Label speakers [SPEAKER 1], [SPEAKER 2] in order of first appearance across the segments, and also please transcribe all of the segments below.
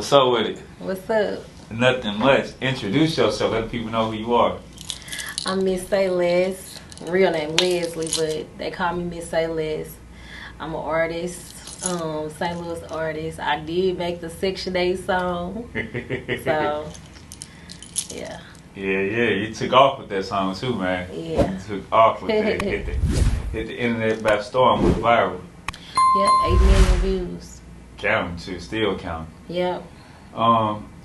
[SPEAKER 1] What's up with it?
[SPEAKER 2] What's up?
[SPEAKER 1] Nothing much. Introduce yourself. Let people know who you are.
[SPEAKER 2] I'm Miss Sayless. Real name Leslie, but they call me Miss Sayless. I'm an artist, St. Louis artist. I did make the Section 8 song. So, yeah.
[SPEAKER 1] Yeah. You took off with that song too, man.
[SPEAKER 2] Yeah.
[SPEAKER 1] You took off with that. hit the internet by storm with viral.
[SPEAKER 2] Yep, 8 million views.
[SPEAKER 1] Counting too. Still counting.
[SPEAKER 2] Yep.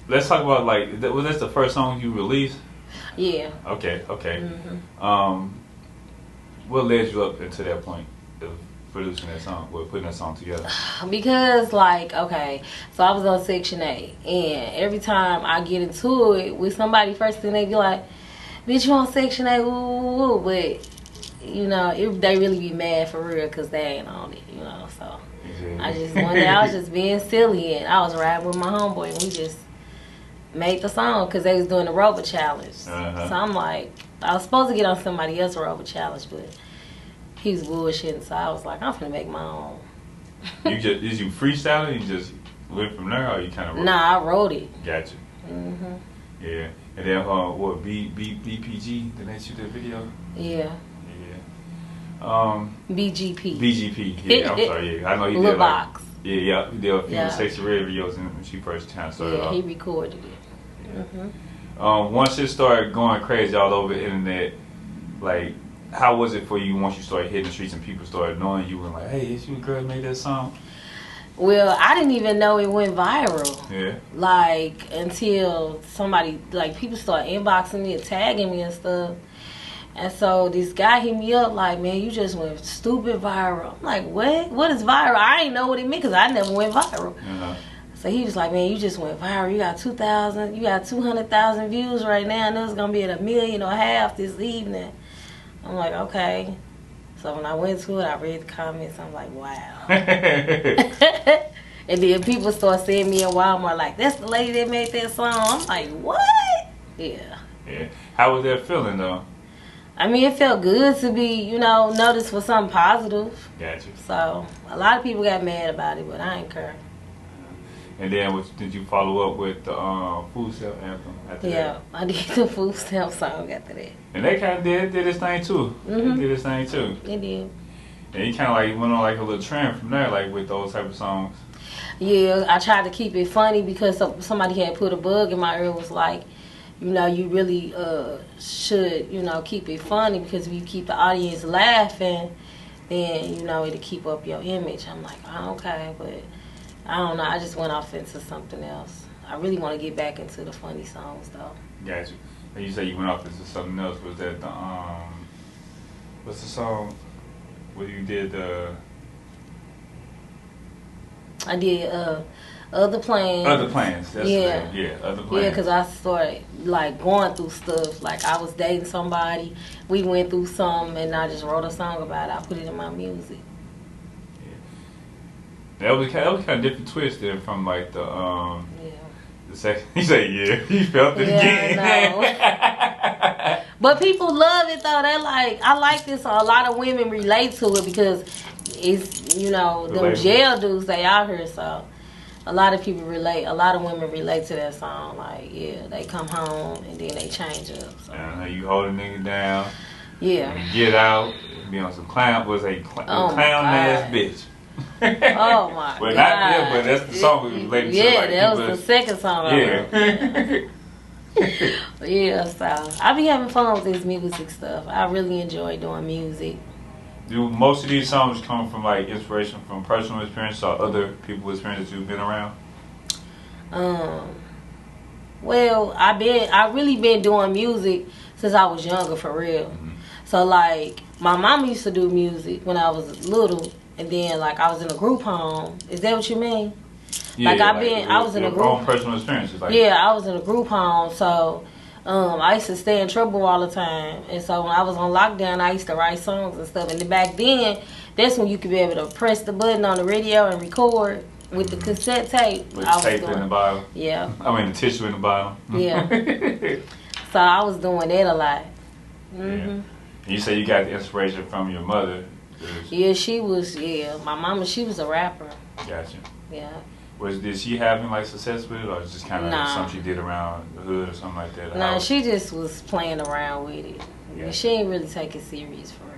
[SPEAKER 1] Let's talk about, like, was that the first song you released?
[SPEAKER 2] Yeah.
[SPEAKER 1] Okay.
[SPEAKER 2] Mm-hmm.
[SPEAKER 1] What led you up into that point of producing that song, or putting that song together?
[SPEAKER 2] Because, like, okay, so I was on Section 8, and every time I get into it with somebody, first thing they be like, bitch, you on Section 8, woo. But, you know, they really be mad for real because they ain't on it, you know, so. I just, one day I was just being silly, and I was riding with my homeboy, and we just made the song because they was doing the Rover Challenge.
[SPEAKER 1] Uh-huh.
[SPEAKER 2] So I'm like, I was supposed to get on somebody else's Rover Challenge, but he was bullshitting, so I was like, I'm finna make my own.
[SPEAKER 1] Did you freestyle it? You just went from there, or you kind of wrote it?
[SPEAKER 2] Nah, I wrote it.
[SPEAKER 1] Gotcha.
[SPEAKER 2] Mm-hmm.
[SPEAKER 1] Yeah. And then, what, BPG, did they shoot that video?
[SPEAKER 2] Yeah.
[SPEAKER 1] Yeah.
[SPEAKER 2] BGP.
[SPEAKER 1] BGP, yeah, I'm sorry, yeah. I know he
[SPEAKER 2] Lil
[SPEAKER 1] did,
[SPEAKER 2] Box.
[SPEAKER 1] he did a few
[SPEAKER 2] Yeah.
[SPEAKER 1] Sexy Red videos when she first kind of started off.
[SPEAKER 2] Yeah, he recorded it.
[SPEAKER 1] Yeah.
[SPEAKER 2] Mm-hmm.
[SPEAKER 1] Once it started going crazy all over the internet, like, how was it for you once you started hitting the streets and people started knowing you and like, hey, is you a girl that made that song?
[SPEAKER 2] Well, I didn't even know it went viral.
[SPEAKER 1] Yeah.
[SPEAKER 2] Like, until somebody, like, people started inboxing me and tagging me and stuff. And so this guy hit me up like, man, you just went stupid viral. I'm like, what? What is viral? I ain't know what it meant because I never went viral.
[SPEAKER 1] Uh-huh.
[SPEAKER 2] So he was like, man, you just went viral. You got 200,000 views right now, and it was going to be at 1.5 million this evening. I'm like, okay. So when I went to it, I read the comments. I'm like, wow. And then people start seeing me in Walmart like, that's the lady that made that song. I'm like, what? Yeah.
[SPEAKER 1] Yeah. How was that feeling, though?
[SPEAKER 2] I mean, it felt good to be, you know, noticed for something positive.
[SPEAKER 1] Gotcha.
[SPEAKER 2] So a lot of people got mad about it, but I ain't care.
[SPEAKER 1] And then did you follow up with the food stamp anthem after that?
[SPEAKER 2] Yeah, I did the food stamp song after that.
[SPEAKER 1] And they kind of did this thing too.
[SPEAKER 2] Mm-hmm.
[SPEAKER 1] They did this thing too.
[SPEAKER 2] They did.
[SPEAKER 1] And you kind of like went on like a little trend from there, like with those type of songs.
[SPEAKER 2] Yeah, I tried to keep it funny because somebody had put a bug in my ear. Was like, you know, you really should, you know, keep it funny because if you keep the audience laughing, then, you know, it'll keep up your image. I'm like, oh, okay, but I don't know. I just went off into something else. I really want to get back into the funny songs, though.
[SPEAKER 1] Gotcha. And you say you went off into something else. Was that the, what's the song where you did the...
[SPEAKER 2] I did Other Plans.
[SPEAKER 1] Other Plans. That's
[SPEAKER 2] yeah.
[SPEAKER 1] The name. Yeah, Other Plans.
[SPEAKER 2] Yeah, because I started, like, going through stuff. Like, I was dating somebody. We went through something, and I just wrote a song about it. I put it in my music.
[SPEAKER 1] That was kind of different twist there from like the
[SPEAKER 2] Yeah.
[SPEAKER 1] the second. You say yeah, he felt it again.
[SPEAKER 2] I know. But people love it though. They're like, I like this. A lot of women relate to it because it's, you know, them jail dudes they out here. So a lot of people relate. A lot of women relate to that song. Like, yeah, they come home and then they change up. So.
[SPEAKER 1] You hold a nigga down.
[SPEAKER 2] Yeah.
[SPEAKER 1] And get out. Be on some clown ass bitch.
[SPEAKER 2] Oh my
[SPEAKER 1] well,
[SPEAKER 2] God.
[SPEAKER 1] not them, but that's the song we related to.
[SPEAKER 2] Yeah,
[SPEAKER 1] like,
[SPEAKER 2] that was the second song.
[SPEAKER 1] Yeah.
[SPEAKER 2] Yeah, so I be having fun with this music stuff. I really enjoy doing music.
[SPEAKER 1] Do most of these songs come from like inspiration from personal experience or other people's experiences you've been around?
[SPEAKER 2] Well, I really been doing music since I was younger, for real.
[SPEAKER 1] Mm-hmm.
[SPEAKER 2] So like, my mama used to do music when I was little, and then like I was in a group home. Is that what you mean?
[SPEAKER 1] Yeah,
[SPEAKER 2] like I was in a group.
[SPEAKER 1] Own personal experiences. Like,
[SPEAKER 2] yeah, I was in a group home, so I used to stay in trouble all the time, and so when I was on lockdown, I used to write songs and stuff. And back then, that's when you could be able to press the button on the radio and record with the cassette tape.
[SPEAKER 1] With the tape in the bottom.
[SPEAKER 2] Yeah.
[SPEAKER 1] I mean the tissue in the bottom.
[SPEAKER 2] Yeah. So I was doing that a lot. Mm-hmm.
[SPEAKER 1] Yeah. You say you got the inspiration from your mother.
[SPEAKER 2] Yeah, she was. Yeah, my mama. She was a rapper.
[SPEAKER 1] Gotcha.
[SPEAKER 2] Yeah.
[SPEAKER 1] Did she have any like success with it, or just kind of
[SPEAKER 2] Nah.
[SPEAKER 1] something she did around the hood or something like that?
[SPEAKER 2] Nah, she just was playing around with it.
[SPEAKER 1] Yeah.
[SPEAKER 2] She ain't really take it serious for real.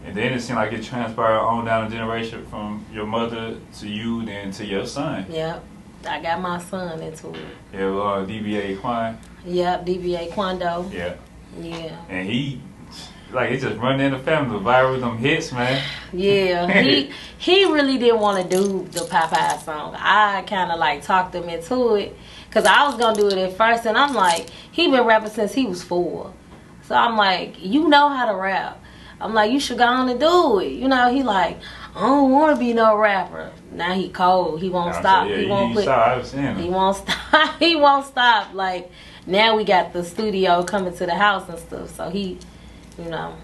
[SPEAKER 1] And then it seemed like it transpired on down the generation from your mother to you, then to your son.
[SPEAKER 2] Yep. I got my son into it.
[SPEAKER 1] Yeah, DBA Quan.
[SPEAKER 2] Yep, DBA Quando.
[SPEAKER 1] Yeah.
[SPEAKER 2] Yeah.
[SPEAKER 1] And he just running in the family, viral them hits, man.
[SPEAKER 2] Yeah. he really didn't want to do the Popeye song. I kind of like talked him into it. Because I was going to do it at first. And I'm like, he been rapping since he was 4. So I'm like, you know how to rap. I'm like, you should go on and do it. You know, he like, I don't want to be no rapper. Now he cold. He won't stop.
[SPEAKER 1] Yeah,
[SPEAKER 2] he won't quit.
[SPEAKER 1] I was saying
[SPEAKER 2] He won't stop. He won't stop. Like, now we got the studio coming to the house and stuff. So he, you know,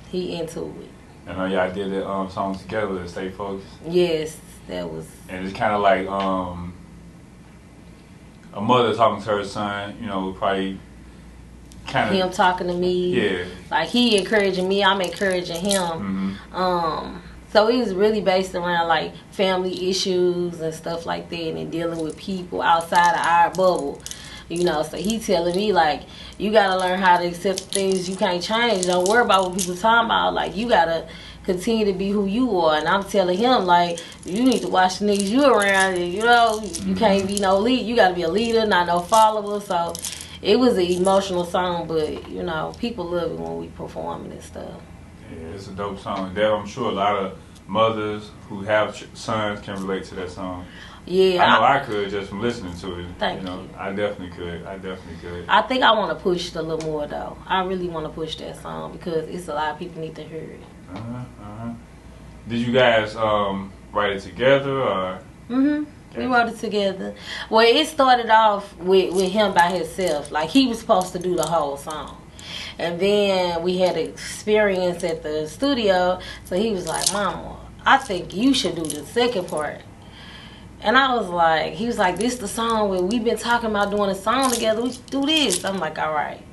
[SPEAKER 2] he into it.
[SPEAKER 1] I know y'all did the songs together to Stay Focused.
[SPEAKER 2] Yes, that was.
[SPEAKER 1] And it's kind of like a mother talking to her son, you know, probably kind of
[SPEAKER 2] Him talking to me.
[SPEAKER 1] Yeah.
[SPEAKER 2] Like, he encouraging me, I'm encouraging him. So it was really based around like family issues and stuff like that, and then dealing with people outside of our bubble. You know, so he telling me like, you gotta learn how to accept things you can't change. Don't worry about what people talking about. Like, you gotta continue to be who you are. And I'm telling him like, you need to watch the niggas you around. And, you know, you can't be no lead. You gotta be a leader, not no follower. So it was an emotional song, but you know, people love it when we performing and stuff.
[SPEAKER 1] Yeah, it's a dope song. There, I'm sure a lot of mothers who have sons can relate to that song.
[SPEAKER 2] Yeah,
[SPEAKER 1] I know I could just from listening to it.
[SPEAKER 2] Thank
[SPEAKER 1] you.
[SPEAKER 2] you.
[SPEAKER 1] I definitely could.
[SPEAKER 2] I think I want to push it a little more though. I really want to push that song because it's a lot of people need to hear it.
[SPEAKER 1] Did you guys write it together or?
[SPEAKER 2] We wrote it together. Well, it started off with him by himself. Like, he was supposed to do the whole song. And then we had an experience at the studio. So he was like, Mama, I think you should do the second part. And I was like, he was like, this the song where we've been talking about doing a song together. We should do this. I'm like, all right.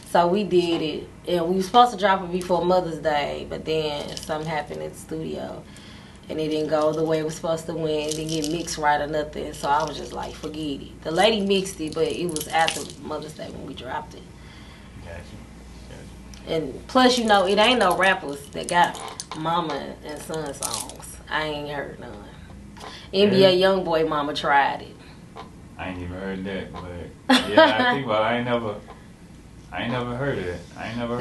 [SPEAKER 2] So we did it. And we were supposed to drop it before Mother's Day. But then something happened at the studio. And it didn't go the way it was supposed to win. It didn't get mixed right or nothing. So I was just like, forget it. The lady mixed it, but it was after Mother's Day when we dropped it.
[SPEAKER 1] Gotcha.
[SPEAKER 2] And plus, you know, it ain't no rappers that got mama and son songs. I ain't heard none. NBA Youngboy mama tried it.
[SPEAKER 1] I ain't even heard that, but yeah, I think about it, I ain't never heard of it.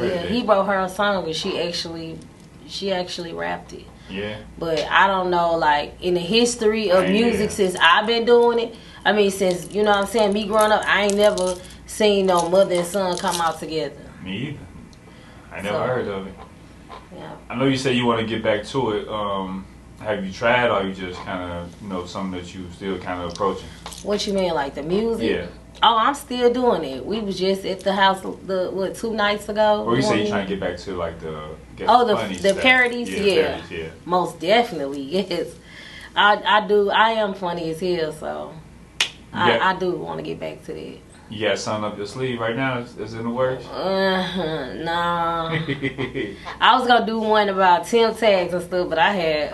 [SPEAKER 2] Yeah, he wrote her a song and she actually rapped it.
[SPEAKER 1] Yeah.
[SPEAKER 2] But I don't know, like, in the history of music since I've been doing it, I mean, since, you know what I'm saying, me growing up, I ain't never seen no mother and son come out together.
[SPEAKER 1] Me either. I never heard of it.
[SPEAKER 2] Yeah.
[SPEAKER 1] I know you said you want to get back to it. Have you tried, or you just kind of, you know, something that you still kind of approaching?
[SPEAKER 2] What you mean, like the music?
[SPEAKER 1] Yeah.
[SPEAKER 2] Oh, I'm still doing it. We was just at the house, 2 nights ago.
[SPEAKER 1] Or you say you trying to get back to, like, the funny
[SPEAKER 2] the
[SPEAKER 1] stuff.
[SPEAKER 2] parodies? Yeah.
[SPEAKER 1] Parodies, yeah.
[SPEAKER 2] Most definitely, yes. I do. I am funny as hell, so I do want to get back to that.
[SPEAKER 1] You got something up your sleeve right now that's in the works?
[SPEAKER 2] Nah. I was gonna do one about temp tags and stuff, but I had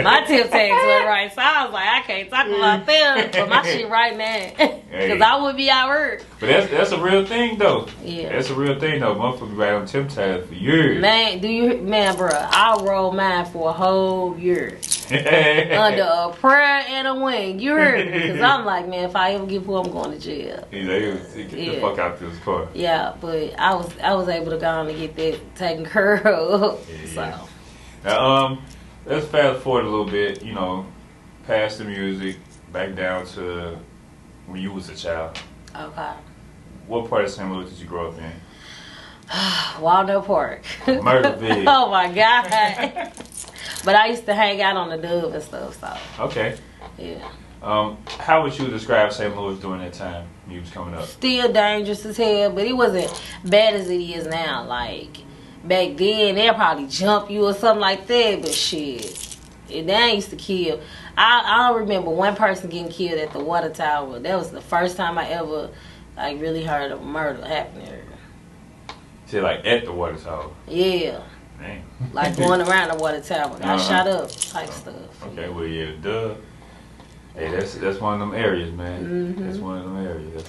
[SPEAKER 2] my temp tags were right, so I was like, I can't talk about them, but my shit right now, because I would be at work.
[SPEAKER 1] But that's a real thing though.
[SPEAKER 2] Yeah,
[SPEAKER 1] that's a real thing though. Motherfuckers right on temp tags for years.
[SPEAKER 2] Man, bro, I rolled mine for a whole year. Under a prayer and a wing. You heard me. Because I'm like, man, if I ever get pulled, I'm going to jail.
[SPEAKER 1] Get the fuck out this car.
[SPEAKER 2] Yeah, but I was able to go on and get that taken care of.
[SPEAKER 1] Yeah.
[SPEAKER 2] So.
[SPEAKER 1] Now, let's fast forward a little bit, you know, past the music, back down to when you was a child.
[SPEAKER 2] Okay.
[SPEAKER 1] What part of St. Louis did you grow up in?
[SPEAKER 2] Walnut Park.
[SPEAKER 1] Murderville.
[SPEAKER 2] Oh my God. But I used to hang out on the Dove and stuff, so.
[SPEAKER 1] Okay.
[SPEAKER 2] Yeah.
[SPEAKER 1] How would you describe St. Louis during that time you was coming up?
[SPEAKER 2] Still dangerous as hell, but it wasn't bad as it is now. Like, back then, they'll probably jump you or something like that, but shit. They used to kill. I don't remember one person getting killed at the water tower. That was the first time I ever, like, really heard of murder happening there.
[SPEAKER 1] See, like, at the water tower?
[SPEAKER 2] Yeah.
[SPEAKER 1] Dang.
[SPEAKER 2] Like going around the water tower. Got shot up type stuff.
[SPEAKER 1] Okay, well, yeah, duh. Hey, that's one of them areas, man.
[SPEAKER 2] Mm-hmm.
[SPEAKER 1] That's one of them areas.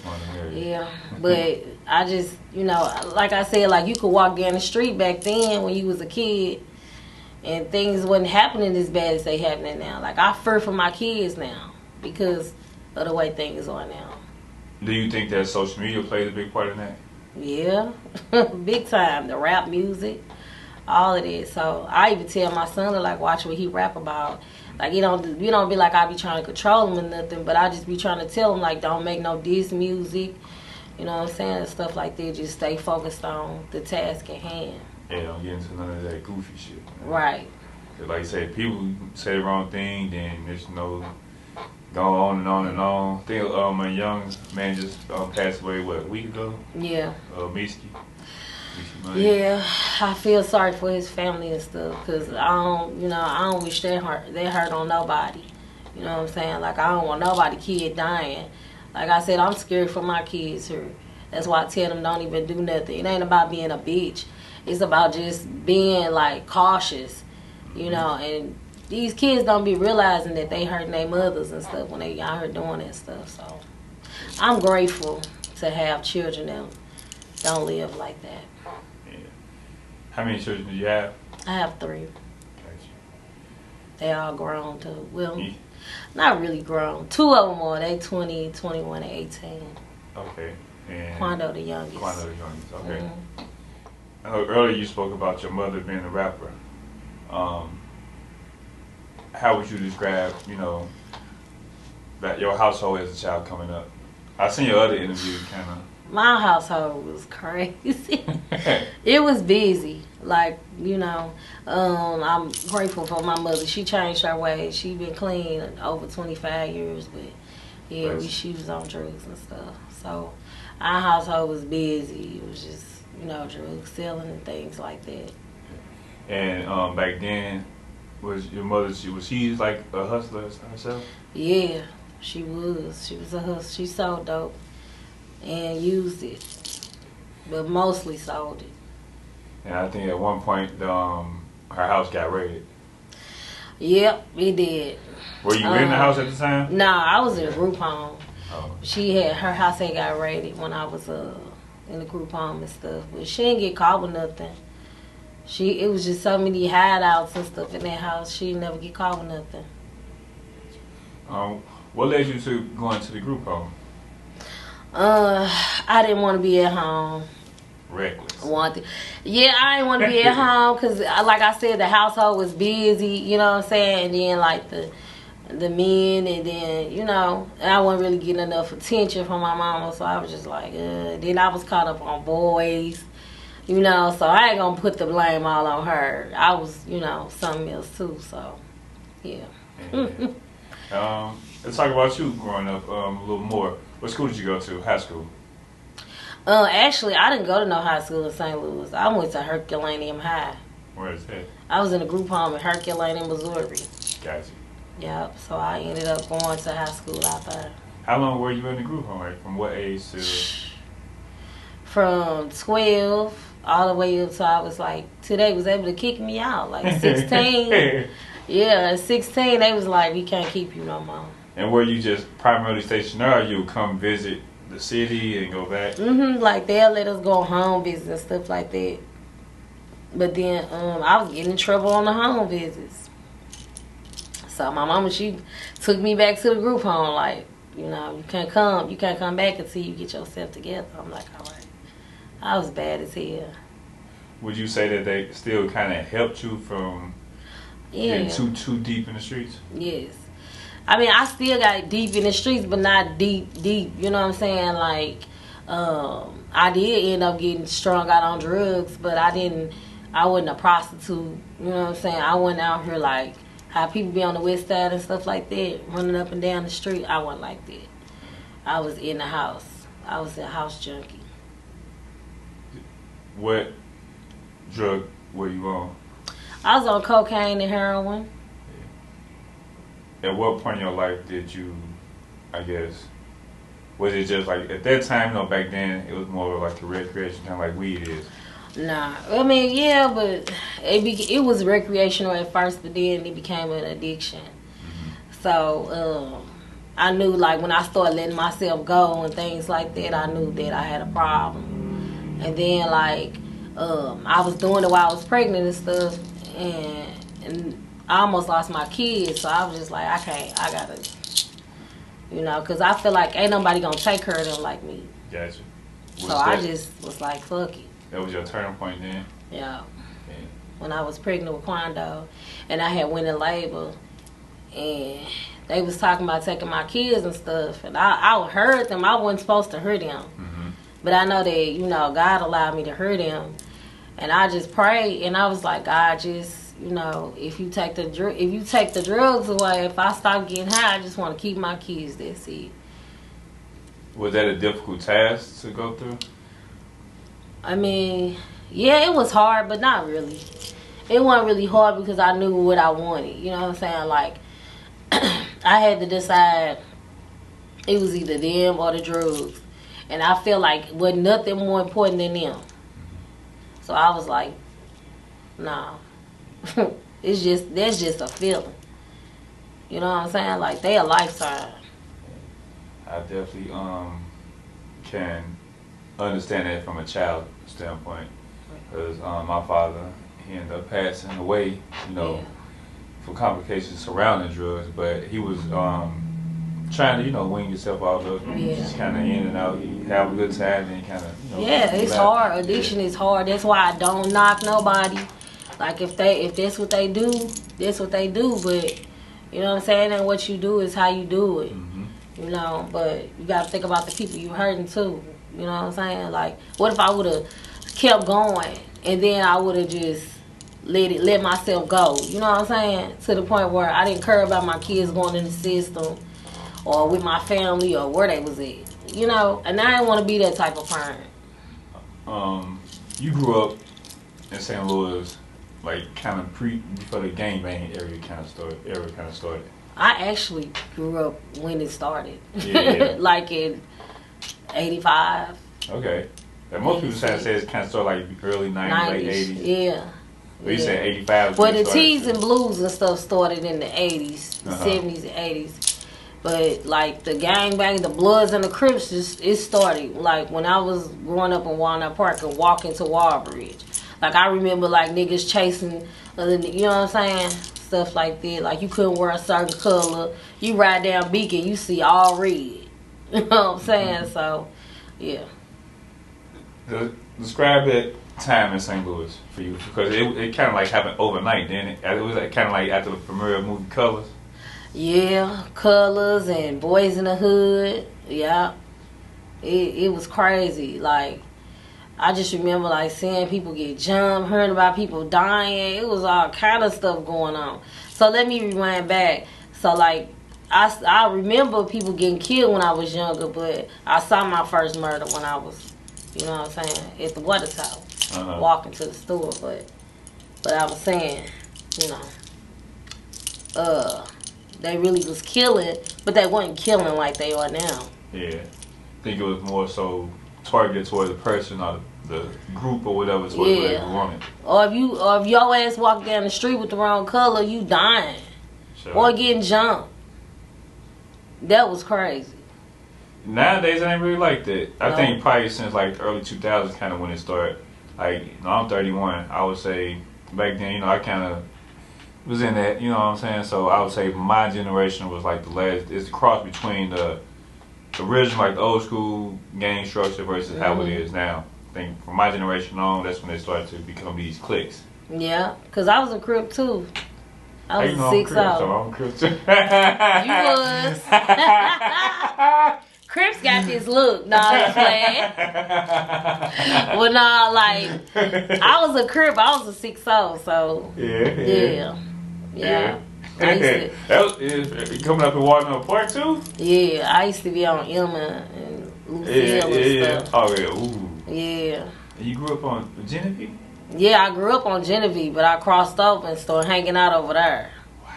[SPEAKER 2] Yeah, but I just, like I said, like you could walk down the street back then when you was a kid, and things wasn't happening as bad as they happening now. Like I fear for my kids now because of the way things are now.
[SPEAKER 1] Do you think that social media plays a big part in that?
[SPEAKER 2] Yeah, big time. The rap music, all of it. So I even tell my son to like watch what he rap about. Like you don't be like I be trying to control him or nothing, but I just be trying to tell him like don't make no diss music, you know what I'm saying, and stuff like that. Just stay focused on the task at hand.
[SPEAKER 1] Yeah, don't get into none of that goofy shit. Man.
[SPEAKER 2] Right.
[SPEAKER 1] Like you say, people say the wrong thing, then there's go on and on and on. I think a young man just passed away a week ago.
[SPEAKER 2] Yeah.
[SPEAKER 1] Misky.
[SPEAKER 2] Yeah, I feel sorry for his family and stuff because I don't wish that hurt on nobody. You know what I'm saying? Like I don't want nobody kid dying. Like I said, I'm scared for my kids here. That's why I tell them don't even do nothing. It ain't about being a bitch. It's about just being like cautious, and these kids don't be realizing that they hurting their mothers and stuff when they out here doing that stuff. So I'm grateful to have children that don't live like that.
[SPEAKER 1] How many children do you have?
[SPEAKER 2] I have 3.
[SPEAKER 1] Gotcha.
[SPEAKER 2] They all grown too. Well, not really grown. 2 of them are. They 20, 21, and 18.
[SPEAKER 1] Okay. And
[SPEAKER 2] Quando the youngest.
[SPEAKER 1] Okay.
[SPEAKER 2] Mm-hmm.
[SPEAKER 1] I know earlier you spoke about your mother being a rapper. How would you describe, that your household as a child coming up? I seen your other interview, kind of.
[SPEAKER 2] My household was crazy. It was busy. Like, I'm grateful for my mother. She changed her ways. She been clean over 25 years, but yeah, she was on drugs and stuff. So our household was busy. It was just, drug selling and things like that.
[SPEAKER 1] And back then, was your mother, was she like a hustler herself?
[SPEAKER 2] Yeah, she was. She was a hustler. She sold dope and used it, but mostly sold it.
[SPEAKER 1] And I think at one point, her house got raided.
[SPEAKER 2] Yep, it did.
[SPEAKER 1] Were you in the house at the time?
[SPEAKER 2] Nah, I was in a group home.
[SPEAKER 1] Oh.
[SPEAKER 2] Her house had got raided when I was in the group home and stuff, but she didn't get caught with nothing. It was just so many hideouts and stuff in that house. She didn't never get caught with nothing.
[SPEAKER 1] What led you to going to the group home?
[SPEAKER 2] I didn't want to be at home.
[SPEAKER 1] Reckless.
[SPEAKER 2] Yeah, I didn't want to be at home because, like I said, the household was busy. You know what I'm saying? And then like the men, and then I wasn't really getting enough attention from my mama, so I was just like, then I was caught up on boys. So I ain't gonna put the blame all on her. I was, something else too. So, yeah.
[SPEAKER 1] Let's talk about you growing up a little more. What school did you go to? High school?
[SPEAKER 2] Actually, I didn't go to no high school in St. Louis. I went to Herculaneum High.
[SPEAKER 1] Where is that?
[SPEAKER 2] I was in a group home in Herculaneum, Missouri.
[SPEAKER 1] Gotcha.
[SPEAKER 2] Yep. So I ended up going to high school out there.
[SPEAKER 1] How long were you in the group home? Like from what age to?
[SPEAKER 2] From 12 all the way up to I was like, till they was able to kick me out, like 16. Yeah, at 16 they was like, we can't keep you no more.
[SPEAKER 1] And were you just primarily stationed there, or you would come visit the city and go back?
[SPEAKER 2] Like they'll let us go home visits and stuff like that. But then I was getting in trouble on the home visits. So my mama, she took me back to the group home, like, you can't come back until you get yourself together. I'm like, all right. I was bad as hell.
[SPEAKER 1] Would you say that they still kind of helped you from getting too deep in the streets?
[SPEAKER 2] Yes. I mean, I still got deep in the streets, but not deep. You know what I'm saying? Like, I did end up getting strung out on drugs, but I wasn't a prostitute. You know what I'm saying? I wasn't out here like how people be on the west side and stuff like that, running up and down the street. I wasn't like that. I was in the house. I was a house junkie.
[SPEAKER 1] What drug were you on?
[SPEAKER 2] I was on cocaine and heroin.
[SPEAKER 1] At what point in your life did you, I guess, was it just like, at that time, back then, it was more like a recreation, kind of like weed is?
[SPEAKER 2] Nah. I mean, yeah, but it was recreational at first, but then it became an addiction. Mm-hmm. So, I knew, like, when I started letting myself go and things like that, I knew that I had a problem. And then, like, I was doing it while I was pregnant and stuff, and I almost lost my kids, so I was just like, I gotta, you know, because I feel like ain't nobody gonna take care of them like me.
[SPEAKER 1] Gotcha.
[SPEAKER 2] So I just was like, fuck it.
[SPEAKER 1] That was your turning point then?
[SPEAKER 2] Yeah. When I was pregnant with Quando, and I had went in labor, and they was talking about taking my kids and stuff, and I heard them. I wasn't supposed to hear them, but I know that, you know, God allowed me to hear them, and I just prayed, and I was like, God, just, you know, if you take the drugs away, if I stop getting high, I just want to keep my kids. That's it.
[SPEAKER 1] Was that a difficult task to go through?
[SPEAKER 2] I mean, yeah, it was hard, but not really. It wasn't really hard because I knew what I wanted. You know what I'm saying? Like, I had to decide it was either them or the drugs. And I feel like wasn't nothing more important than them. So I was like, nah. That's just a feeling. You know what I'm saying? Like, they a lifetime.
[SPEAKER 1] I definitely can understand that from a child standpoint. Because my father, he ended up passing away, you know, for complications surrounding drugs. But he was trying to, you know, wean yourself off of it. Just kind of in and out. You have a good time, and kind of, you know.
[SPEAKER 2] Yeah, it's hard. Addiction is hard. That's why I don't knock nobody. Like, if that's what they do, that's what they do. But, you know what I'm saying? And what you do is how you do it. You know, but you got to think about the people you hurting too. You know what I'm saying? Like, what if I would have kept going and then I would have just let myself go? You know what I'm saying? To the point where I didn't care about my kids going in the system or with my family or where they was at. You know, and I didn't want to be that type of parent.
[SPEAKER 1] You grew up in St. Louis, like, kind of before the gangbang area kind of started.
[SPEAKER 2] I actually grew up when it started.
[SPEAKER 1] Yeah.
[SPEAKER 2] Like in 85.
[SPEAKER 1] Okay. And most people say it kind of started like early 90s, late 80s.
[SPEAKER 2] Yeah.
[SPEAKER 1] But you said 85.
[SPEAKER 2] Well, the T's and Blues and stuff started in the 80s, 70s and 80s. But like the gangbang, the Bloods and the Crips, it started like when I was growing up in Walnut Park and walking to Warbridge. Like, I remember like niggas chasing, you know what I'm saying? Stuff like that. Like, you couldn't wear a certain color. You ride down Beacon, you see all red. You know what I'm saying? So, yeah.
[SPEAKER 1] Describe that time in St. Louis for you, because it kind of like happened overnight, didn't it? It was like, kind of like after the premiere of movie Colors.
[SPEAKER 2] Yeah, Colors and Boys in the Hood. Yeah. It was crazy. Like, I just remember like seeing people get jumped, hearing about people dying. It was all kind of stuff going on. So let me rewind back. So like I remember people getting killed when I was younger, but I saw my first murder when I was, you know what I'm saying, at the water tower, walking to the store. But I was saying, you know, they really was killing, but they wasn't killing like they are now.
[SPEAKER 1] Yeah, I think it was more so targeted toward the person or the group or whatever, toward what they wanted.
[SPEAKER 2] Or if your ass walk down the street with the wrong color, you dying. Sure. Or getting jumped. That was crazy.
[SPEAKER 1] Nowadays, it ain't really like that. I think probably since like the early 2000s, kind of when it started. Like, you know, I'm 31. I would say back then, you know, I kind of was in that, you know what I'm saying? So I would say my generation was like the last. It's the cross between the original, like the old school gang structure versus how it is now. I think from my generation on, that's when they started to become these cliques. Yeah, because I was a Crip too. I was a 6'0". So I'm a Crip too. You was. Crips got this look. Nah, I'm playing. Well, nah, like, I was a Crip. I was a 6'0", so. Yeah. You coming up in Walnut Park too? Yeah, I used to be on Emma and Lucille and stuff. Oh yeah, ooh. Yeah. You grew up on Genevieve? Yeah, I grew up on Genevieve, but I crossed over and started hanging out over there. Wow.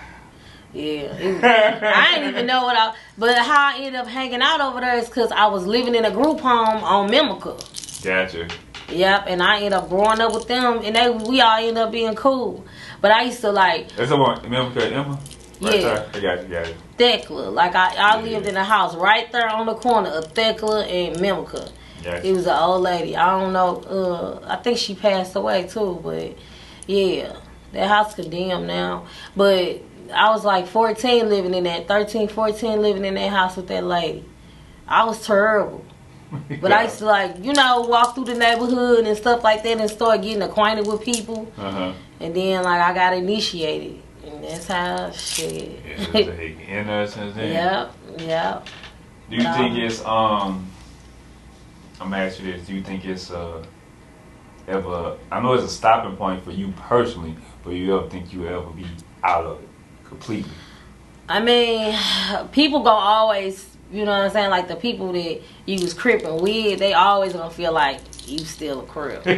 [SPEAKER 1] Yeah. I didn't even know but how I ended up hanging out over there is because I was living in a group home on Mimica. Gotcha. Yep, and I ended up growing up with them, and we all ended up being cool. But I used to like. That's the one, Mimica and Emma? Right
[SPEAKER 2] Yeah.
[SPEAKER 1] there. I got you.
[SPEAKER 2] Thekla. Like I lived in a house right there on the corner of Thekla and Mimica.
[SPEAKER 1] Gotcha.
[SPEAKER 2] It was an old lady. I don't know. I think she passed away too. But yeah, that house condemned now. But I was like 14 living in that, 13, 14 living in that house with that lady. I was terrible. But I used to walk through the neighborhood and stuff like that and start getting acquainted with people.
[SPEAKER 1] Uh-huh.
[SPEAKER 2] And then I got initiated. And that's how shit.
[SPEAKER 1] In there since then.
[SPEAKER 2] Yep.
[SPEAKER 1] Do you think it's I'm gonna ask you this, do you think it's ever, I know it's a stopping point for you personally, but you ever think you will ever be out of it completely?
[SPEAKER 2] I mean, people gonna always, you know what I'm saying, like the people that you was cripping with, they always gonna feel like you still a crip. But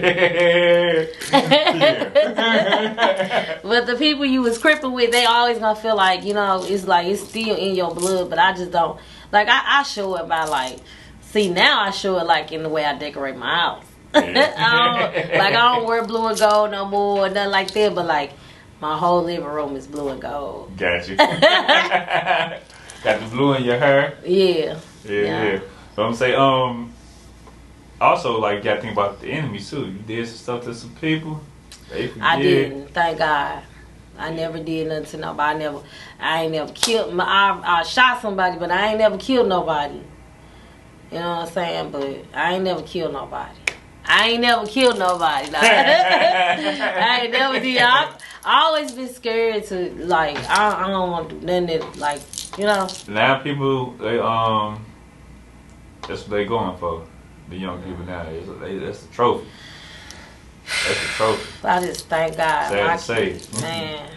[SPEAKER 2] the people you was cripping with, they always gonna feel like, it's like it's still in your blood, but I just don't, like I show it by now I show it like in the way I decorate my house. I don't wear blue and gold no more, nothing like that, but like my whole living room is blue and gold.
[SPEAKER 1] Got you. Got the blue in your hair?
[SPEAKER 2] Yeah.
[SPEAKER 1] So I'm saying, also, like, you gotta think about the enemies too. You did some stuff to some people.
[SPEAKER 2] I didn't, thank God. I never did nothing to nobody. I ain't never killed. I shot somebody, but I ain't never killed nobody. You know what I'm saying? But I ain't never killed nobody. I ain't never did. I always been scared to, like, I don't want to do nothing that, like,
[SPEAKER 1] Now people, that's what they going for. The young people now, that's the trophy. That's the trophy.
[SPEAKER 2] I just thank God.
[SPEAKER 1] Sad to say.
[SPEAKER 2] Man,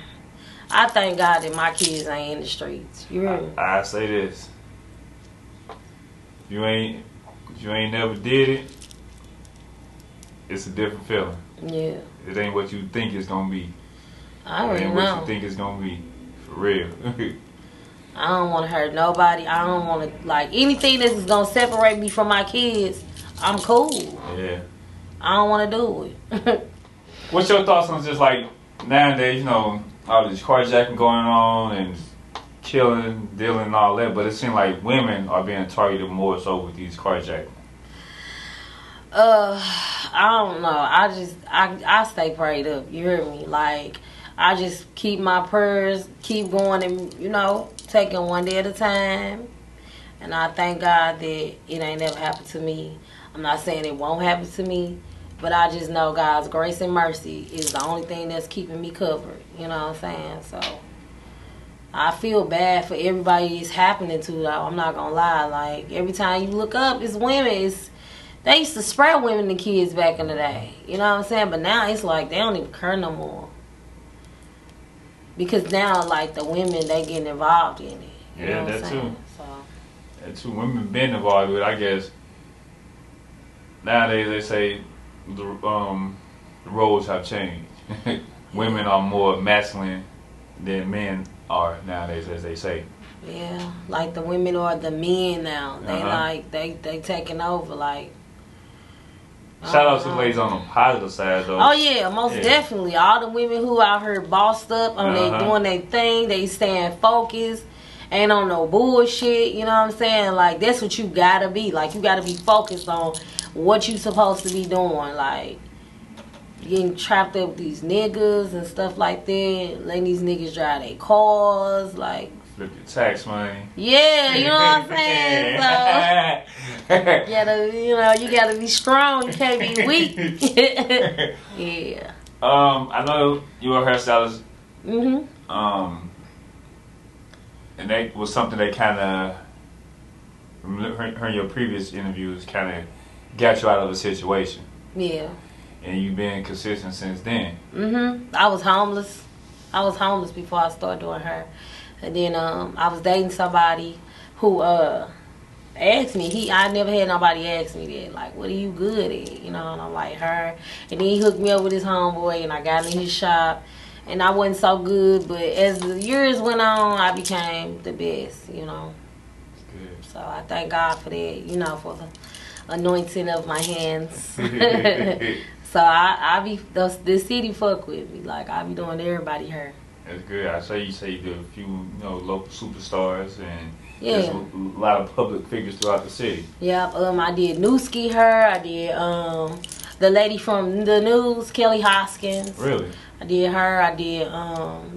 [SPEAKER 2] I thank God that my kids ain't in the streets. You hear me?
[SPEAKER 1] I say this. If you ain't never did it, it's a different feeling.
[SPEAKER 2] Yeah.
[SPEAKER 1] It ain't what you think it's gonna be.
[SPEAKER 2] I already know.
[SPEAKER 1] It ain't what you think it's gonna be. For real.
[SPEAKER 2] I don't want to hurt nobody. I don't want to, like, anything that's gonna separate me from my kids, I'm cool.
[SPEAKER 1] Yeah.
[SPEAKER 2] I don't want to do it.
[SPEAKER 1] What's your thoughts on just like nowadays, all this carjacking going on and killing, dealing and all that, but it seems like women are being targeted more so with these carjacking.
[SPEAKER 2] I don't know. I stay prayed up. You hear me? Like, I just keep my prayers, keep going and, taking one day at a time. And I thank God that it ain't never happened to me. I'm not saying it won't happen to me, but I just know God's grace and mercy is the only thing that's keeping me covered. You know what I'm saying? So I feel bad for everybody it's happening to, though. I'm not gonna lie. Like, every time you look up, it's women. They used to spread women and kids back in the day. You know what I'm saying? But now it's like they don't even care no more. Because now, like, the women, they getting involved in it. You know what I'm saying?
[SPEAKER 1] That too. Women been involved with it, I guess. Nowadays, they say the roles have changed. Women are more masculine than men are nowadays, as they say.
[SPEAKER 2] Yeah, like the women are the men now. They they taking over, like.
[SPEAKER 1] Shout out to the ladies on the positive side, though.
[SPEAKER 2] Oh yeah, most definitely. All the women who out here bossed up, they doing their thing, they staying focused, ain't on no bullshit. You know what I'm saying? Like, that's what you gotta be. Like, you gotta be focused on what you supposed to be doing. Like, getting trapped up with these niggas and stuff like that, letting these niggas drive their cars, like.
[SPEAKER 1] Flip your tax money.
[SPEAKER 2] Yeah, you know what I'm saying? So, you gotta be strong. You can't be weak. Yeah.
[SPEAKER 1] I know you were a hairstylist.
[SPEAKER 2] Mm-hmm.
[SPEAKER 1] And that was something that kind of, from hearing your previous interviews, kind of got you out of a situation.
[SPEAKER 2] Yeah.
[SPEAKER 1] And you've been consistent since then.
[SPEAKER 2] Mm-hmm. I was homeless. Before I started doing hair. And then I was dating somebody who asked me. I never had nobody ask me that. Like, what are you good at? And I'm like, her. And then he hooked me up with his homeboy, and I got in his shop. And I wasn't so good, but as the years went on, I became the best,
[SPEAKER 1] Good.
[SPEAKER 2] So I thank God for that, for the anointing of my hands. So I be, the city fuck with me. Like, I be doing everybody hair.
[SPEAKER 1] That's good. I say you did a few, local superstars and
[SPEAKER 2] Yeah.
[SPEAKER 1] just a lot of public figures throughout the city.
[SPEAKER 2] Yep. I did Newski her. I did the lady from the news, Kelly Hoskins.
[SPEAKER 1] Really?
[SPEAKER 2] I did her. I did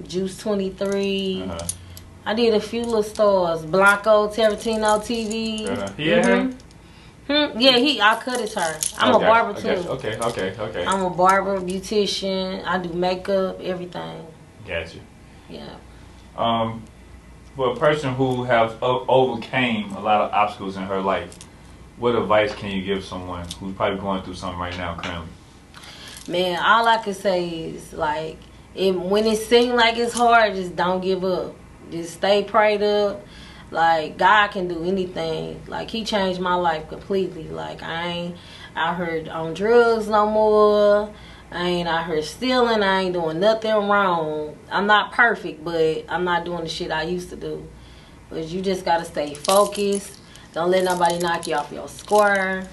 [SPEAKER 2] Juice 23.
[SPEAKER 1] Uh-huh.
[SPEAKER 2] I did a few little stars. Blanco, Tarantino TV.
[SPEAKER 1] Yeah.
[SPEAKER 2] Yeah, I cut his hair. I'm a barber too.
[SPEAKER 1] Okay.
[SPEAKER 2] I'm a barber, beautician. I do makeup, everything.
[SPEAKER 1] Gotcha.
[SPEAKER 2] Yeah.
[SPEAKER 1] For a person who has overcame a lot of obstacles in her life, what advice can you give someone who's probably going through something right now currently?
[SPEAKER 2] Man, all I can say is like, when it seems like it's hard, just don't give up. Just stay prayed up. Like, God can do anything. Like, He changed my life completely. Like, I ain't out here on drugs no more. I ain't out here stealing. I ain't doing nothing wrong. I'm not perfect, but I'm not doing the shit I used to do. But you just got to stay focused. Don't let nobody knock you off your square.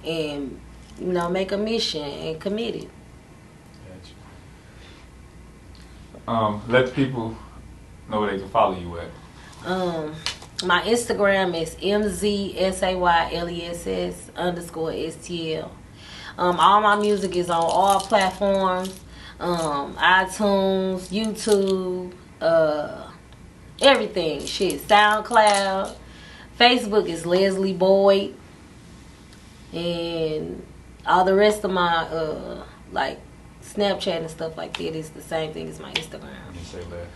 [SPEAKER 2] And, make a mission and commit it.
[SPEAKER 1] Gotcha. Let the people know where they can follow you at.
[SPEAKER 2] My Instagram is MZSAYLESS_STL. All my music is on all platforms, iTunes, YouTube, everything. Shit, SoundCloud. Facebook is Leslie Boyd, and all the rest of my like Snapchat and stuff like that is the same thing as my Instagram.
[SPEAKER 1] You say that.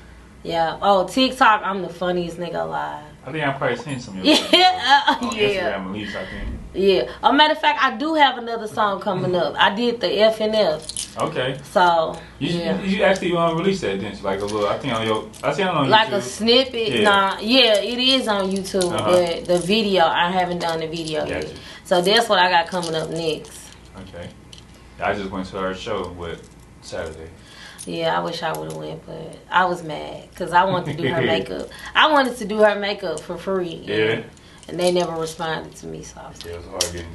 [SPEAKER 2] Yeah. Oh, TikTok, I'm the funniest nigga alive.
[SPEAKER 1] I think I've probably seen some of your
[SPEAKER 2] Instagram
[SPEAKER 1] at least, I think.
[SPEAKER 2] Yeah. A matter of fact, I do have another song coming up. I did the F and F.
[SPEAKER 1] Okay.
[SPEAKER 2] So
[SPEAKER 1] you actually released that, didn't you? Like a little, I think I seen it on
[SPEAKER 2] like
[SPEAKER 1] YouTube.
[SPEAKER 2] a snippet.
[SPEAKER 1] Yeah.
[SPEAKER 2] Nah, yeah, it is on YouTube, but the video, I haven't done the video yet. So that's what I got coming up next.
[SPEAKER 1] Okay. I just went to her show Saturday.
[SPEAKER 2] Yeah, I wish I would have went, but I was mad because I wanted to do her makeup. I wanted to do her makeup for free.
[SPEAKER 1] Yeah.
[SPEAKER 2] And they never responded to me, so I was
[SPEAKER 1] it was hard getting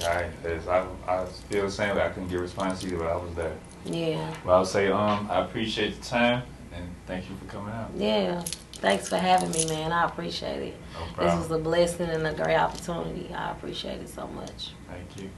[SPEAKER 1] I feel the same way. I couldn't get a response either, but I was there.
[SPEAKER 2] Yeah.
[SPEAKER 1] Well, I'll say I appreciate the time and thank you for coming out.
[SPEAKER 2] Yeah. Thanks for having me, man. I appreciate it.
[SPEAKER 1] No problem.
[SPEAKER 2] This was a blessing and a great opportunity. I appreciate it so much.
[SPEAKER 1] Thank you.